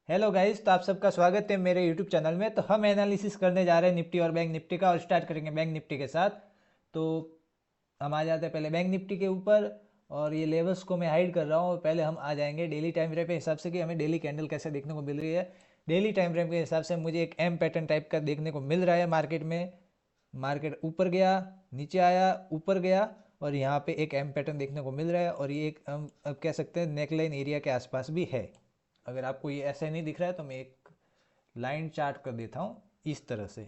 Hello guys, तो आप सबका स्वागत है मेरे यूट्यूब चैनल में। तो हम एनालिसिस करने जा रहे हैं निफ्टी और बैंक निफ्टी का, और स्टार्ट करेंगे बैंक निफ्टी के साथ। तो हम आ जाते हैं पहले बैंक निफ्टी के ऊपर, और ये लेवल्स को मैं हाइड कर रहा हूँ। पहले हम आ जाएंगे डेली टाइम फ्रेम के हिसाब से कि हमें डेली कैंडल कैसे देखने को मिल रही है। डेली टाइम फ्रेम के हिसाब से मुझे एक एम पैटर्न टाइप का देखने को मिल रहा है मार्केट में। मार्केट ऊपर गया, नीचे आया, ऊपर गया, और यहाँ पे एक एम पैटर्न देखने को मिल रहा है। और ये एक हम अब कह सकते हैं नेकलाइन एरिया के आसपास भी है। अगर आपको ये ऐसे नहीं दिख रहा है तो मैं एक लाइन चार्ट कर देता हूँ इस तरह से।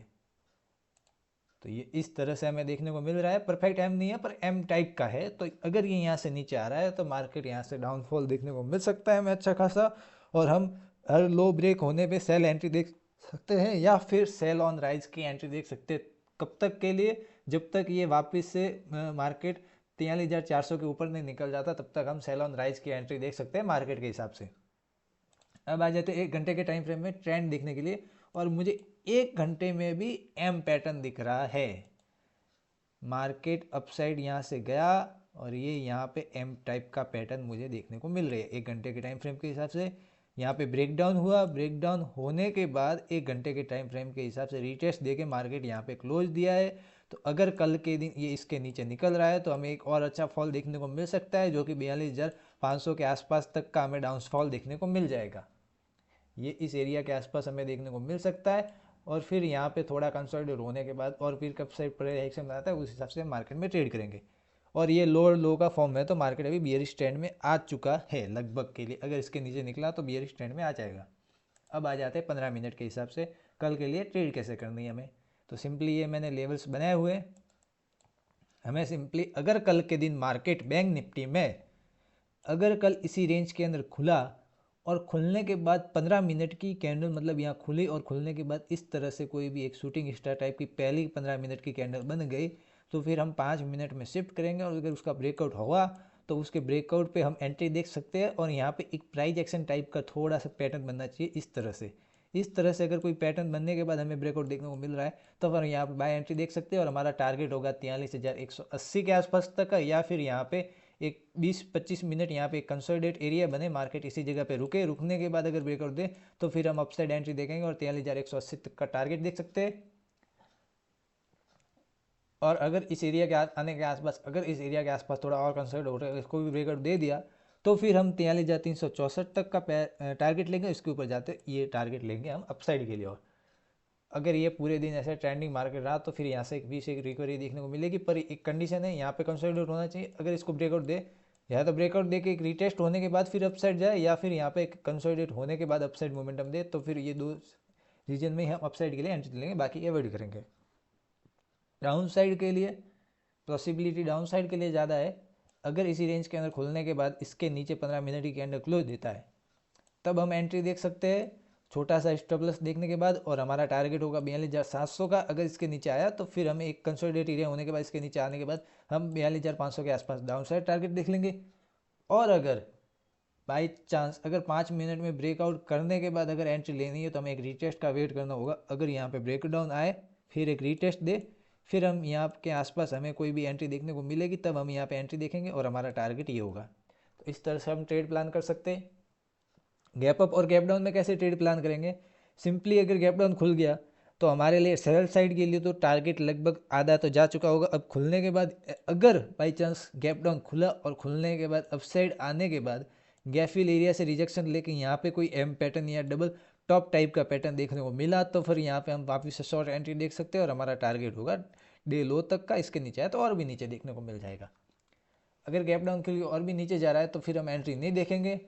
तो ये इस तरह से हमें देखने को मिल रहा है। परफेक्ट एम नहीं है पर एम टाइप का है। तो अगर ये यहाँ से नीचे आ रहा है तो मार्केट यहाँ से डाउनफॉल देखने को मिल सकता है हमें अच्छा खासा। और हम हर लो ब्रेक होने पे सेल एंट्री देख सकते हैं, या फिर सेल ऑन राइज की एंट्री देख सकते हैं। कब तक के लिए? जब तक ये वापस से मार्केट 43,400 के ऊपर नहीं निकल जाता, तब तक हम सेल ऑन राइज की एंट्री देख सकते हैं मार्केट के हिसाब से। अब आ जाते हैं 1 घंटे के टाइम फ्रेम में ट्रेंड देखने के लिए, और मुझे 1 घंटे में भी एम पैटर्न दिख रहा है। मार्केट अपसाइड यहाँ से गया, और ये यहाँ पे एम टाइप का पैटर्न मुझे देखने को मिल रही है 1 घंटे के टाइम फ्रेम के हिसाब से। यहाँ पे ब्रेकडाउन हुआ, ब्रेकडाउन होने के बाद 1 घंटे के टाइम फ्रेम के हिसाब से रीटेस्ट देके मार्केट यहाँ पे क्लोज दिया है। तो अगर कल के दिन ये इसके नीचे निकल रहा है तो हमें एक और अच्छा फॉल देखने को मिल सकता है, जो कि 42,500 के आसपास तक का हमें डाउनफॉल देखने को मिल जाएगा। ये इस एरिया के आसपास हमें देखने को मिल सकता है। और फिर यहाँ पे थोड़ा कंसोलिडेट होने के बाद और फिर कब साइड पर रिएक्शन आता है, उस हिसाब से मार्केट में ट्रेड करेंगे। और ये लोअर लो का फॉर्म है, तो मार्केट अभी बियरिश ट्रेंड में आ चुका है लगभग के लिए। अगर इसके नीचे निकला तो बियरिश ट्रेंड में आ जाएगा। अब आ जाते हैं 15 मिनट के हिसाब से कल के लिए ट्रेड कैसे करनी है हमें। तो सिंपली ये मैंने लेवल्स बनाए हुए हैं। हमें सिंपली अगर कल के दिन मार्केट बैंक निफ्टी में अगर कल इसी रेंज के अंदर खुला, और खुलने के बाद 15 मिनट की कैंडल, मतलब यहाँ खुली और खुलने के बाद इस तरह से कोई भी एक शूटिंग स्टार टाइप की पहली 15 मिनट की कैंडल बन गई, तो फिर हम 5 मिनट में शिफ्ट करेंगे। और अगर उसका ब्रेकआउट होगा तो उसके ब्रेकआउट पे हम एंट्री देख सकते हैं। और यहाँ पे एक प्राइस एक्शन टाइप का थोड़ा सा पैटर्न बनना चाहिए इस तरह से। इस तरह से अगर कोई पैटर्न बनने के बाद हमें ब्रेकआउट देखने को मिल रहा है, तो फिर यहाँ पे बाय एंट्री देख सकते हैं। और हमारा टारगेट होगा 43,180 के आसपास तक का, या फिर यहाँ पे एक 20-25 मिनट यहाँ पे कंसोलिडेट एरिया बने, मार्केट इसी जगह पे रुके, रुकने के बाद अगर ब्रेकआउट दे तो फिर हम अपसाइड एंट्री देखेंगे और 43,180 तक का टारगेट देख सकते हैं। और अगर इस एरिया के आने के आसपास, अगर इस एरिया के आसपास थोड़ा और कंसोलिडेट हो रहा है, इसको भी ब्रेकआउट दे दिया, तो फिर हम 43,364 तक का टारगेट लेंगे। इसके ऊपर जाते ये टारगेट लेंगे हम अपसाइड के लिए। और अगर ये पूरे दिन ऐसे ट्रेंडिंग मार्केट रहा तो फिर यहाँ से एक 20 एक रिकवरी देखने को मिलेगी। पर एक कंडीशन है, यहाँ पे कंसोलिडेट होना चाहिए। अगर इसको ब्रेकआउट दे, या तो ब्रेकआउट दे के एक रिटेस्ट होने के बाद फिर अपसाइड जाए, या फिर यहाँ पे एक कंसोलिडेट होने के बाद अपसाइड मोमेंटम दे, तो फिर ये दो रीजन में ही हम अपसाइड के लिए एंट्री लेंगे, बाकी अवॉइड करेंगे। डाउन साइड के लिए पॉसिबिलिटी डाउन साइड के लिए ज़्यादा है। अगर इसी रेंज के अंदर खुलने के बाद इसके नीचे 15 मिनट की कैंडल क्लोज देता है, तब हम एंट्री देख सकते हैं छोटा सा स्टॉप लॉस देखने के बाद। और हमारा टारगेट होगा 42,700 का। अगर इसके नीचे आया तो फिर हमें एक कंसोलिडेट एरिया होने के बाद, इसके नीचे आने के बाद हम 42,500 के आसपास डाउन साइड टारगेट देख लेंगे। और अगर बाई चांस अगर 5 मिनट में ब्रेकआउट करने के बाद अगर एंट्री लेनी है, तो हमें एक रीटेस्ट का वेट करना होगा। अगर यहाँ पे ब्रेकडाउन आए, फिर एक रीटेस्ट दे, फिर हम यहाँ के आसपास हमें कोई भी एंट्री देखने को मिलेगी, तब हम यहाँ पे एंट्री देखेंगे और हमारा टारगेट ये होगा। तो इस तरह से हम ट्रेड प्लान कर सकते हैं। गैप अप और गैप डाउन में कैसे ट्रेड प्लान करेंगे? सिंपली अगर गैप डाउन खुल गया तो हमारे लिए सेल साइड के लिए तो टारगेट लगभग आधा तो जा चुका होगा। अब खुलने के बाद अगर बाई चांस गैप डाउन खुला और खुलने के बाद अपसाइड आने के बाद गैप फिल एरिया से रिजेक्शन लेके यहाँ पे कोई एम पैटर्न या डबल टॉप टाइप का पैटर्न देखने को मिला, तो फिर यहाँ पे हम वापस से शॉर्ट एंट्री देख सकते हैं। और हमारा टारगेट होगा डे लो तक का। इसके नीचे है तो और भी नीचे देखने को मिल जाएगा। अगर गैप डाउन के लिए और भी नीचे जा रहा है तो फिर हम एंट्री नहीं देखेंगे।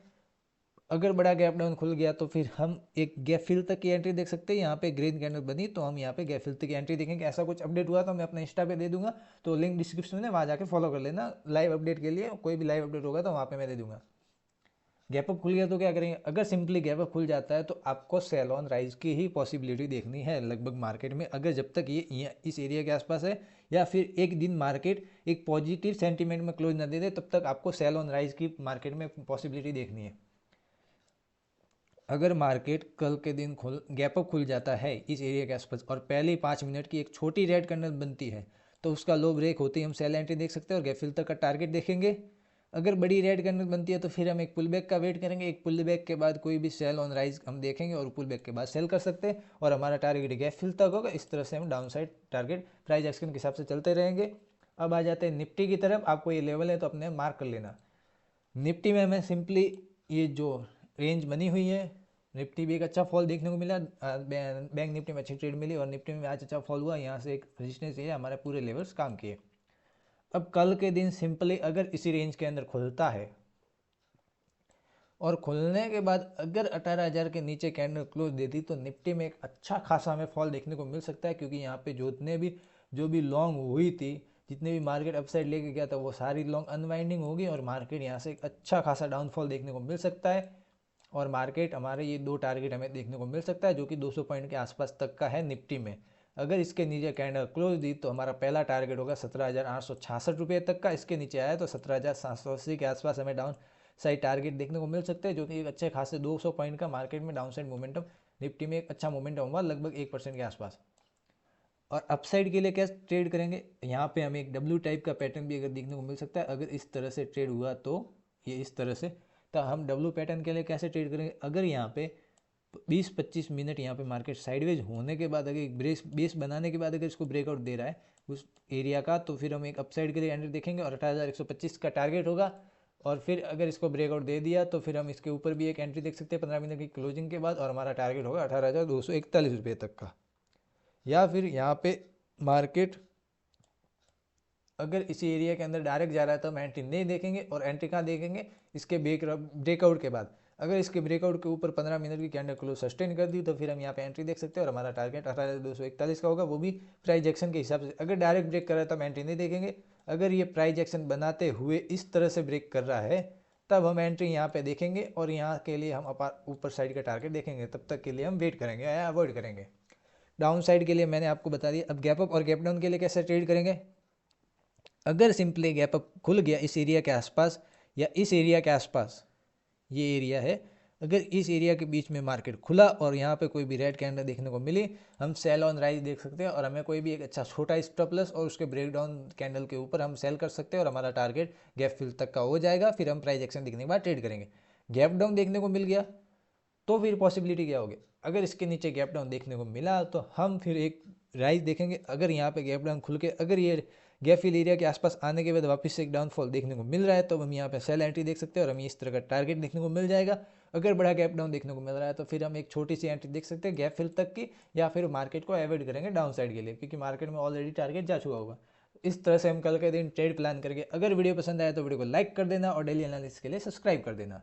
अगर बड़ा गैप डाउन खुल गया तो फिर हम एक गैप फिल तक की एंट्री देख सकते हैं। यहाँ पे ग्रीन कैंडल बनी तो हम यहाँ पे गैप फिल तक की एंट्री देखेंगे। ऐसा कुछ अपडेट हुआ तो मैं अपने इंस्टा पे दे दूंगा, तो लिंक डिस्क्रिप्शन में है, वहाँ जाके फॉलो कर लेना लाइव अपडेट के लिए। कोई भी लाइव अपडेट होगा तो वहाँ पे मैं दे दूंगा। गैप अप खुल गया तो क्या करेंगे? अगर सिंपली गैप अप खुल जाता है तो आपको सेल ऑन राइज की ही पॉसिबिलिटी देखनी है लगभग मार्केट में। अगर जब तक ये इस एरिया के आसपास है, या फिर एक दिन मार्केट एक पॉजिटिव सेंटीमेंट में क्लोज न दे दे, तब तक आपको सेल ऑन राइज की मार्केट में पॉसिबिलिटी देखनी है। अगर मार्केट कल के दिन गैप अप खुल जाता है इस एरिया के आसपास, और पहले 5 मिनट की एक छोटी रेड कैंडल बनती है, तो उसका लो ब्रेक होते ही हम सेल एंट्री देख सकते हैं और गैप फिल तक का टारगेट देखेंगे। अगर बड़ी रेड कैंडल बनती है तो फिर हम एक पुल बैक का वेट करेंगे, एक पुल बैक के बाद कोई भी सेल ऑन राइज हम देखेंगे और पुल बैक के बाद सेल कर सकते हैं और हमारा टारगेट गैप फिल तक होगा। इस तरह से हम down side target price action के हिसाब से चलते रहेंगे। अब आ जाते हैं निफ्टी की तरफ। आपको ये लेवल है तो अपने मार्क कर लेना। निफ्टी में हमें सिंपली ये जो रेंज बनी हुई है, निफ्टी भी एक अच्छा फॉल देखने को मिला, बैंक निफ्टी में अच्छी ट्रेड मिली और निफ्टी में आज अच्छा फॉल हुआ। यहाँ से एक रेजिस्टेंस ये हमारे पूरे लेवल्स काम किए। अब कल के दिन सिंपली अगर इसी रेंज के अंदर खुलता है और खुलने के बाद अगर 18,000 के नीचे कैंडल क्लोज देती तो निफ्टी में एक अच्छा खासा हमें फॉल देखने को मिल सकता है, क्योंकि यहाँ पे जो भी लॉन्ग हुई थी, जितने भी मार्केट अपसाइड लेके गया था वो सारी लॉन्ग अनवाइंडिंग होगी और मार्केट यहाँ से एक अच्छा खासा डाउनफॉल देखने को मिल सकता है। और मार्केट हमारे ये दो टारगेट हमें देखने को मिल सकता है जो कि 200 पॉइंट के आसपास तक का है निफ्टी में। अगर इसके नीचे कैंडल क्लोज दी तो हमारा पहला टारगेट होगा 17,866 रुपये तक का। इसके नीचे आया तो 17,780 के आसपास हमें डाउन साइड टारगेट देखने को मिल सकते हैं, जो कि एक अच्छे खासे 200 पॉइंट का मार्केट में डाउन साइड मोमेंटम, निफ्टी में एक अच्छा मोमेंटम होगा लगभग 1% के आसपास। और अपसाइड के लिए क्या ट्रेड करेंगे, यहाँ पे हमें एक डब्ल्यू टाइप का पैटर्न भी अगर देखने को मिल सकता है। अगर इस तरह से ट्रेड हुआ तो ये इस तरह से, तो हम डब्ल्यू पैटर्न के लिए कैसे ट्रेड करेंगे, अगर यहाँ पे 20-25 मिनट यहाँ पे मार्केट साइडवेज होने के बाद अगर एक बेस बनाने के बाद अगर इसको ब्रेकआउट दे रहा है उस एरिया का, तो फिर हम एक अपसाइड के लिए एंट्री देखेंगे और 18,125 का टारगेट होगा। और फिर अगर इसको ब्रेकआउट दे दिया तो फिर हम इसके ऊपर भी एक एंट्री देख सकते हैं 15 मिनट की क्लोजिंग के बाद, और हमारा टारगेट होगा 18,241 रुपये तक का। या फिर यहाँ पे मार्केट अगर इसी एरिया के अंदर डायरेक्ट जा रहा है तो हम एंट्री नहीं देखेंगे, और एंट्री कहाँ देखेंगे, इसके ब्रेकआउट के बाद। अगर इसके ब्रेकआउट के ऊपर 15 मिनट की कैंडल क्लोज सस्टेन कर दी तो फिर हम यहाँ पे एंट्री देख सकते हैं और हमारा टारगेट 18,241 का होगा, वो भी प्राइस एक्शन के हिसाब से। अगर डायरेक्ट ब्रेक कर रहा है तो हम एंट्री नहीं देखेंगे। अगर ये प्राइस एक्शन बनाते हुए इस तरह से ब्रेक कर रहा है तब हम एंट्री यहाँ पे देखेंगे और यहाँ के लिए हम ऊपर साइड का टारगेट देखेंगे। तब तक के लिए हम वेट करेंगे या अवॉइड करेंगे। डाउन साइड के लिए मैंने आपको बता दिया। अब गैप अप और गैप डाउन के लिए कैसे ट्रेड करेंगे, अगर सिंपली गैप अप खुल गया इस एरिया के आसपास या इस एरिया के आसपास, ये एरिया है, अगर इस एरिया के बीच में मार्केट खुला और यहाँ पे कोई भी रेड कैंडल देखने को मिली, हम सेल ऑन राइज देख सकते हैं और हमें कोई भी एक अच्छा छोटा स्टॉप लॉस और उसके ब्रेकडाउन कैंडल के ऊपर हम सेल कर सकते हैं और हमारा टारगेट गैप फिल तक का हो जाएगा। फिर हम प्राइस एक्शन दिखने के बाद ट्रेड करेंगे। गैप डाउन देखने को मिल गया तो फिर पॉसिबिलिटी क्या होगी, अगर इसके नीचे गैप डाउन देखने को मिला तो हम फिर एक राइज देखेंगे। अगर यहाँ पे गैप डाउन खुल के अगर ये गैप फिल एरिया के आसपास आने के बाद वापस से एक डाउनफॉल देखने को मिल रहा है तो हम यहाँ पे सेल एंट्री देख सकते हैं और हमें इस तरह का टारगेट देखने को मिल जाएगा। अगर बड़ा गैप डाउन देखने को मिल रहा है तो फिर हम एक छोटी सी एंट्री देख सकते हैं गैप फिल तक की, या फिर मार्केट को अवॉइड करेंगे डाउन साइड के लिए, क्योंकि मार्केट में ऑलरेडी टारगेट जा चुका होगा। इस तरह से हम कल के दिन ट्रेड प्लान करके, अगर वीडियो पसंद आया तो वीडियो को लाइक कर देना और डेली एनालिसिस के लिए सब्सक्राइब कर देना।